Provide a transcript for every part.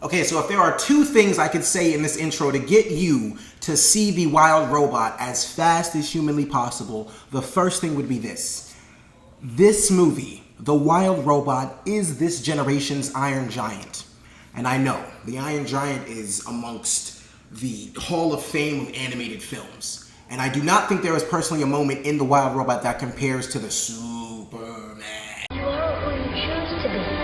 Okay, so if there are two things I could say in this intro to get you to see The Wild Robot as fast as humanly possible, the first thing would be this. This movie, The Wild Robot, is this generation's Iron Giant. And I know, the Iron Giant is amongst the Hall of Fame of animated films. And I do not think there is personally a moment in The Wild Robot that compares to the Superman. You are who you choose to be.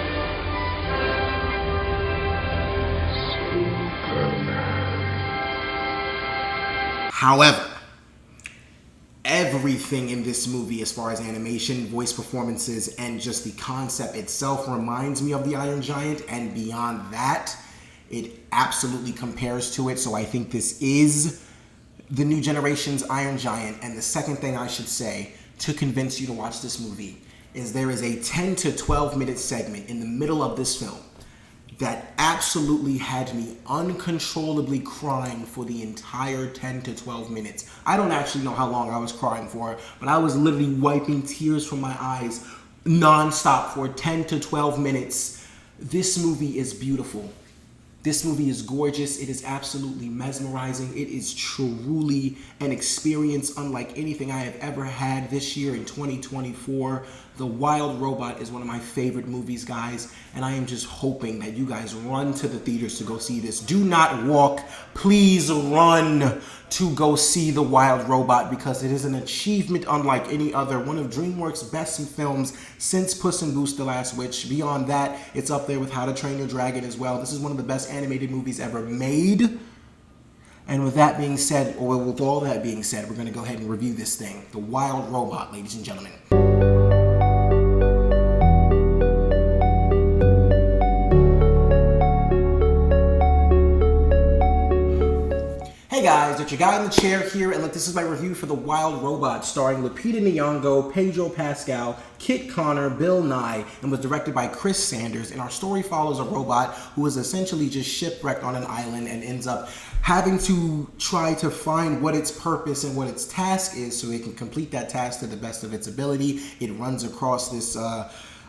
However, everything in this movie as far as animation, voice performances, and just the concept itself reminds me of the Iron Giant, and beyond that, it absolutely compares to it. So I think this is the new generation's Iron Giant. And the second thing I should say to convince you to watch this movie is there is a 10 to 12 minute segment in the middle of this film that absolutely had me uncontrollably crying for the entire 10 to 12 minutes. I don't actually know how long I was crying for, but I was literally wiping tears from my eyes nonstop for 10 to 12 minutes. This movie is beautiful. This movie is gorgeous. It is absolutely mesmerizing. It is truly an experience unlike anything I have ever had this year in 2024. The Wild Robot is one of my favorite movies, guys, and I am just hoping that you guys run to the theaters to go see this. Do not walk. Please run to go see The Wild Robot because it is an achievement unlike any other. One of DreamWorks' best films since Puss in Boots: The Last Witch. Beyond that, it's up there with How to Train Your Dragon as well. This is one of the best animated movies ever made. And with that being said, or with all that being said, we're going to go ahead and review this thing. The Wild Robot, ladies and gentlemen. Hey guys, it's your guy in the chair here, and look, this is my review for The Wild Robot, starring Lupita Nyong'o, Pedro Pascal, Kit Connor, Bill Nye, and was directed by Chris Sanders. And our story follows a robot who is essentially just shipwrecked on an island and ends up having to try to find what its purpose and what its task is so it can complete that task to the best of its ability. It runs across this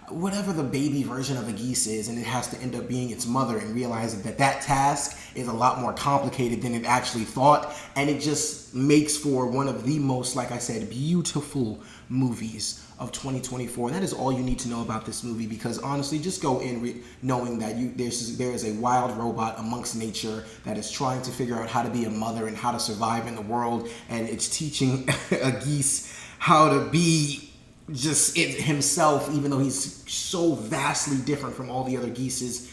whatever the baby version of a geese is, and it has to end up being its mother, and realizing that that task is a lot more complicated than it actually thought. And it just makes for one of the most, like I said, beautiful movies of 2024. That is all you need to know about this movie, because honestly, just go in knowing that there is a wild robot amongst nature that is trying to figure out how to be a mother and how to survive in the world, and it's teaching a geese how to be just it himself, even though he's so vastly different from all the other geeses.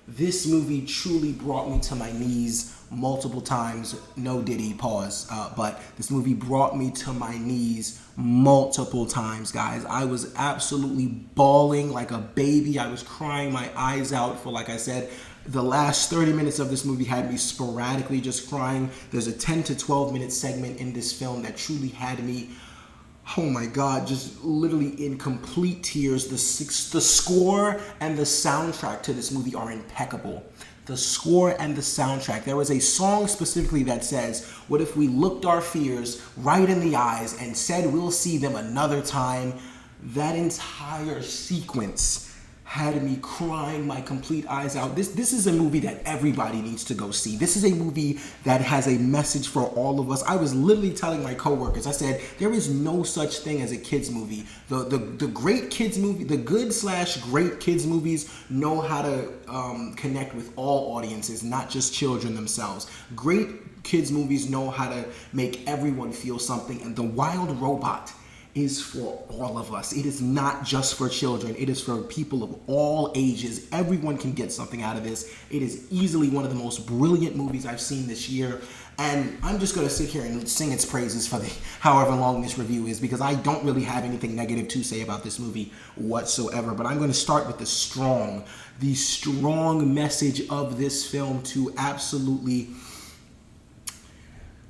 This movie truly brought me to my knees multiple times. No Diddy, pause. But this movie brought me to my knees multiple times, guys. I was absolutely bawling like a baby. I was crying my eyes out for, like I said, the last 30 minutes of this movie had me sporadically just crying. There's a 10 to 12 minute segment in this film that truly had me, oh my God, just literally in complete tears. The score and the soundtrack to this movie are impeccable. The score and the soundtrack. There was a song specifically that says, "What if we looked our fears right in the eyes and said we'll see them another time?" That entire sequence had me crying my complete eyes out. This is a movie that everybody needs to go see. This is a movie that has a message for all of us. I was literally telling my coworkers, I said, there is no such thing as a kids movie. The great kids movie, the good/great kids movies know how to connect with all audiences, not just children themselves. Great kids movies know how to make everyone feel something, and The Wild Robot is for all of us. It is not just for children. It is for people of all ages. Everyone can get something out of this. It is easily one of the most brilliant movies I've seen this year. And I'm just going to sit here and sing its praises for however long this review is, because I don't really have anything negative to say about this movie whatsoever. But I'm going to start with the strong message of this film to absolutely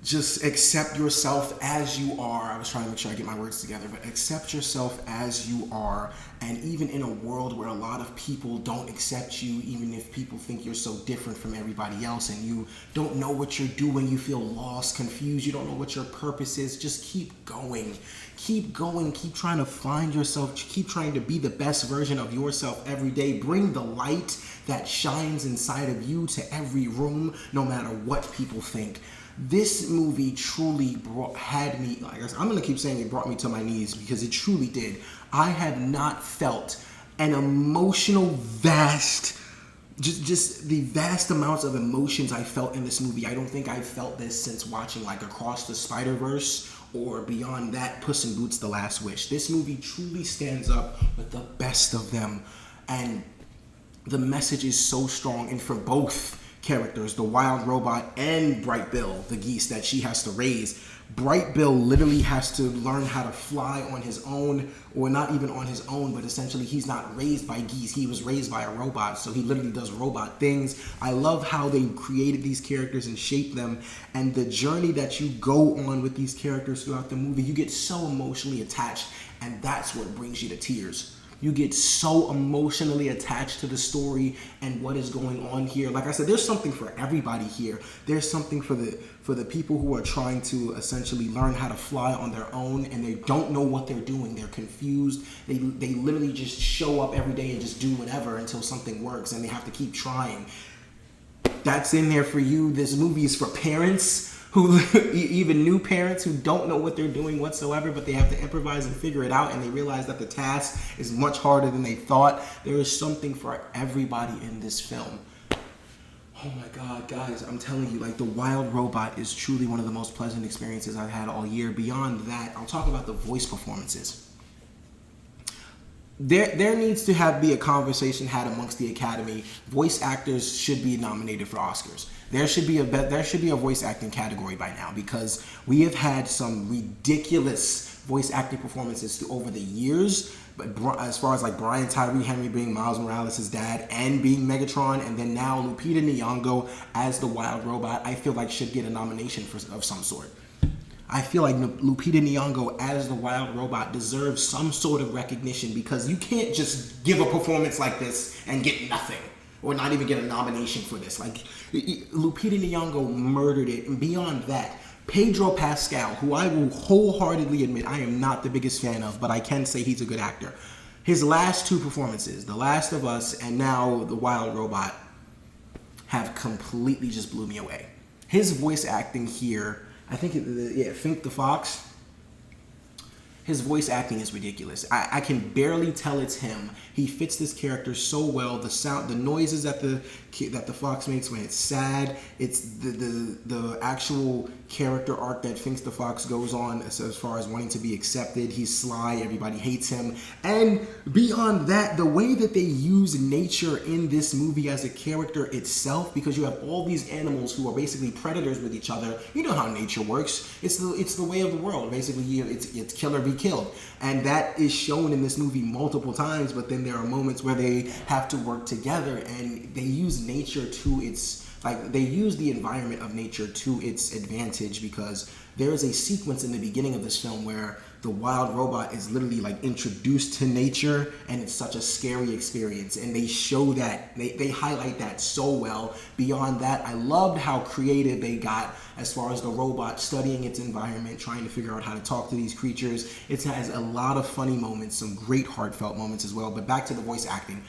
just accept yourself as you are. I was trying to make sure I get my words together, but accept yourself as you are. And even in a world where a lot of people don't accept you, even if people think you're so different from everybody else and you don't know what you're doing, you feel lost, confused, you don't know what your purpose is, just keep going. Keep going, keep trying to find yourself, keep trying to be the best version of yourself every day. Bring the light that shines inside of you to every room, no matter what people think. This movie truly had me, I'm going to keep saying it brought me to my knees because it truly did. I have not felt an emotional just the vast amounts of emotions I felt in this movie. I don't think I felt this since watching like Across the Spider-Verse or beyond that, Puss in Boots: The Last Wish. This movie truly stands up with the best of them, and the message is so strong. And for both characters, the wild robot and Bright Bill, the geese that she has to raise, Bright Bill literally has to learn how to fly on his own, or not even on his own, but essentially he's not raised by geese. He was raised by a robot, so he literally does robot things. I love how they created these characters and shaped them, and the journey that you go on with these characters throughout the movie, you get so emotionally attached, and that's what brings you to tears. You get so emotionally attached to the story and what is going on here. Like I said, there's something for everybody here. There's something for the people who are trying to essentially learn how to fly on their own and they don't know what they're doing. They're confused. They literally just show up every day and just do whatever until something works, and they have to keep trying. That's in there for you. This movie is for parents who, even new parents who don't know what they're doing whatsoever, but they have to improvise and figure it out, and they realize that the task is much harder than they thought. There is something for everybody in this film. Oh my God, guys, I'm telling you, like, The Wild Robot is truly one of the most pleasant experiences I've had all year. Beyond that, I'll talk about the voice performances. There needs to be a conversation had amongst the Academy. Voice actors should be nominated for Oscars. There should be a voice acting category by now, because we have had some ridiculous voice acting performances over the years. But as far as like Brian Tyree Henry being Miles Morales' dad and being Megatron, and then now Lupita Nyong'o as the Wild Robot, I feel like should get a nomination of some sort. I feel like Lupita Nyong'o as the Wild Robot deserves some sort of recognition, because you can't just give a performance like this and get nothing, or not even get a nomination for this. Like, Lupita Nyong'o murdered it. And beyond that, Pedro Pascal, who I will wholeheartedly admit I am not the biggest fan of, but I can say he's a good actor. His last two performances, The Last of Us and now The Wild Robot, have completely just blew me away. His voice acting here, I think, Fink the Fox, his voice acting is ridiculous. I can barely tell it's him. He fits this character so well. The sound, the noises that the fox makes when it's sad. It's the actual character arc that Fink the Fox goes on as far as wanting to be accepted. He's sly. Everybody hates him. And beyond that, the way that they use nature in this movie as a character itself, because you have all these animals who are basically predators with each other. You know how nature works. It's the way of the world. Basically, it's kill or be killed, and that is shown in this movie multiple times. But then there are moments where they have to work together, and they use nature to its, like, they use the environment of nature to its advantage, because there is a sequence in the beginning of this film where the Wild Robot is literally like introduced to nature, and it's such a scary experience, and they show that, they highlight that so well. Beyond that, I loved how creative they got as far as the robot studying its environment, trying to figure out how to talk to these creatures. It has a lot of funny moments, some great heartfelt moments as well. But back to the voice acting.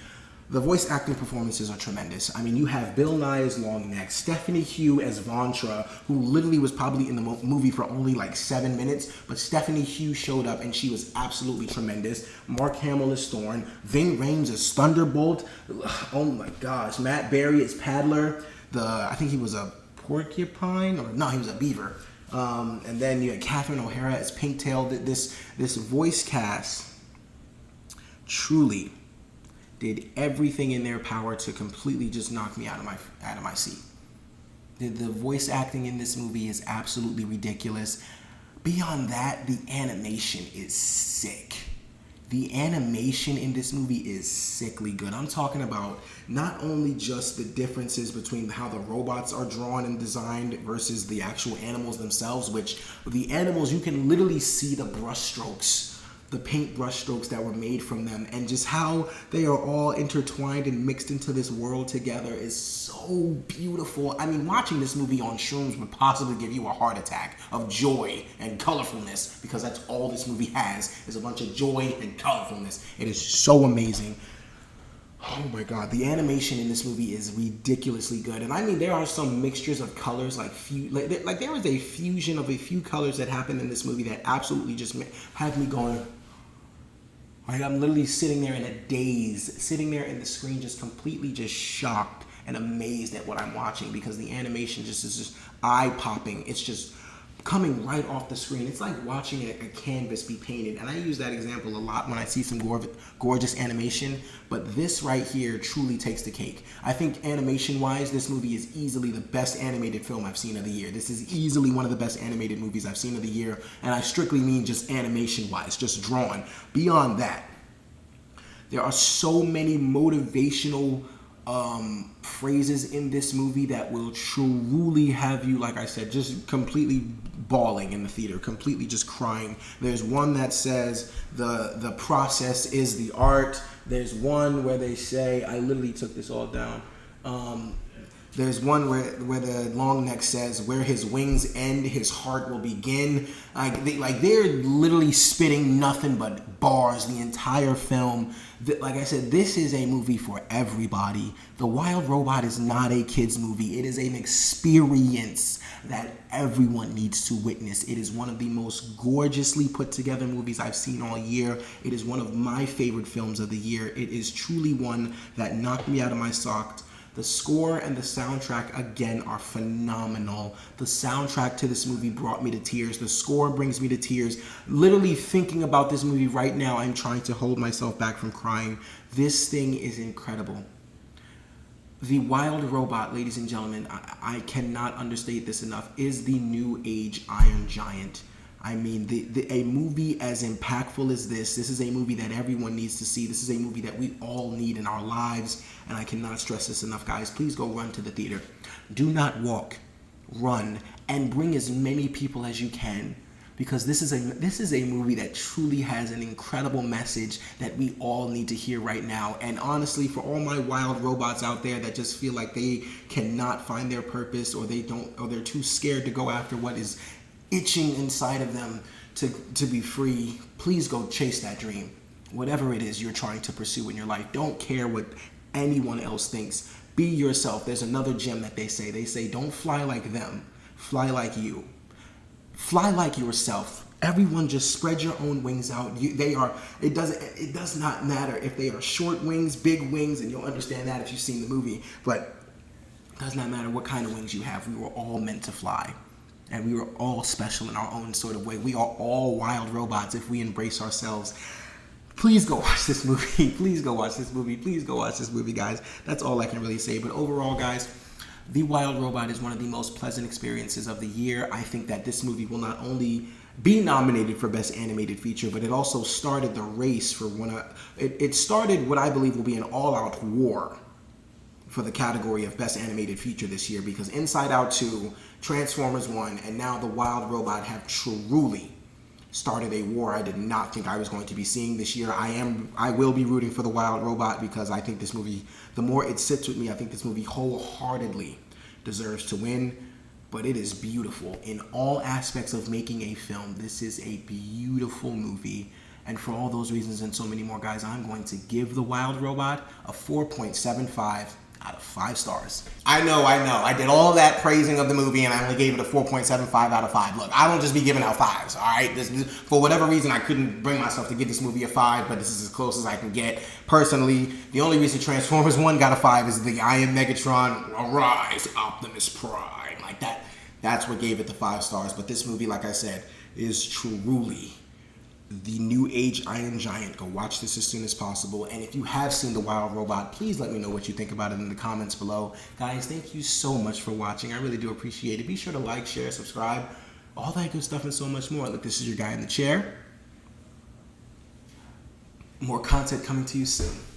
The voice acting performances are tremendous. I mean, you have Bill Nye as Longneck, Stephanie Hugh as Vontra, who literally was probably in the movie for only like 7 minutes, but Stephanie Hugh showed up and she was absolutely tremendous. Mark Hamill as Thorn, Ving Rhames as Thunderbolt. Oh my gosh, Matt Berry as Paddler. I think he was a porcupine, or no, he was a beaver. And then you had Catherine O'Hara as Pinktail. This voice cast truly did everything in their power to completely just knock me out of my seat. The voice acting in this movie is absolutely ridiculous. Beyond that, the animation is sick. The animation in this movie is sickly good. I'm talking about not only just the differences between how the robots are drawn and designed versus the actual animals themselves, which the animals, you can literally see the brush strokes, the paint brush strokes that were made from them, and just how they are all intertwined and mixed into this world together is so beautiful. I mean, watching this movie on shrooms would possibly give you a heart attack of joy and colorfulness, because that's all this movie has, is a bunch of joy and colorfulness. It is so amazing. Oh my god, the animation in this movie is ridiculously good. And I mean, there are some mixtures of colors, like there is a fusion of a few colors that happen in this movie that absolutely just have me going. Like, I'm literally sitting there in a daze, sitting there in the screen just completely just shocked and amazed at what I'm watching, because the animation just is just eye-popping. It's just coming right off the screen. It's like watching a canvas be painted. And I use that example a lot when I see some gorgeous animation, but this right here truly takes the cake. I think animation-wise, this movie is easily the best animated film I've seen of the year. This is easily one of the best animated movies I've seen of the year, and I strictly mean just animation-wise, just drawn. Beyond that, there are so many motivational phrases in this movie that will truly have you, like I said, just completely bawling in the theater, completely just crying. There's one that says the process is the art. There's one where they say, I literally took this all down. There's one where the long neck says, where his wings end, his heart will begin. They're literally spitting nothing but bars the entire film. Like I said, this is a movie for everybody. The Wild Robot is not a kid's movie. It is an experience that everyone needs to witness. It is one of the most gorgeously put together movies I've seen all year. It is one of my favorite films of the year. It is truly one that knocked me out of my socks. The score and the soundtrack, again, are phenomenal. The soundtrack to this movie brought me to tears. The score brings me to tears. Literally thinking about this movie right now, I'm trying to hold myself back from crying. This thing is incredible. The Wild Robot, ladies and gentlemen, I cannot understate this enough, is the new age Iron Giant. I mean, a movie as impactful as this is a movie that everyone needs to see. This is a movie that we all need in our lives, and I cannot stress this enough, guys. Please go run to the theater. Do not walk, run, and bring as many people as you can, because this is a movie that truly has an incredible message that we all need to hear right now. And honestly, for all my wild robots out there that just feel like they cannot find their purpose, or they're too scared to go after what is itching inside of them to be free, please go chase that dream. Whatever it is you're trying to pursue in your life, don't care what anyone else thinks. Be yourself. There's another gem that they say, don't fly like them, fly like you. Fly like yourself. Everyone just spread your own wings out. It does not matter if they are short wings, big wings, and you'll understand that if you've seen the movie, but it does not matter what kind of wings you have. We were all meant to fly. And we were all special in our own sort of way. We are all wild robots if we embrace ourselves. Please go watch this movie. Please go watch this movie. Please go watch this movie, guys. That's all I can really say. But overall, guys, The Wild Robot is one of the most pleasant experiences of the year. I think that this movie will not only be nominated for Best Animated Feature, but it also started the race for it started what I believe will be an all-out war for the category of Best Animated Feature this year, because Inside Out 2, Transformers 1, and now The Wild Robot have truly started a war I did not think I was going to be seeing this year. I will be rooting for The Wild Robot, because I think this movie, the more it sits with me, I think this movie wholeheartedly deserves to win. But it is beautiful in all aspects of making a film. This is a beautiful movie. And for all those reasons and so many more, guys, I'm going to give The Wild Robot a 4.75 out of 5 stars. I know. I did all that praising of the movie and I only gave it a 4.75 out of 5. Look, I don't just be giving out 5s, all right? For whatever reason, I couldn't bring myself to give this movie a 5, but this is as close as I can get. Personally, the only reason Transformers 1 got a 5 is the I Am Megatron, Arise, Optimus Prime. Like that. That's what gave it the 5 stars. But this movie, like I said, is truly the new age Iron Giant. Go watch this as soon as possible. And if you have seen The Wild Robot, please let me know what you think about it in the comments below. Guys, thank you so much for watching. I really do appreciate it. Be sure to like, share, subscribe, all that good stuff and so much more. Look, this is your guy in the chair. More content coming to you soon.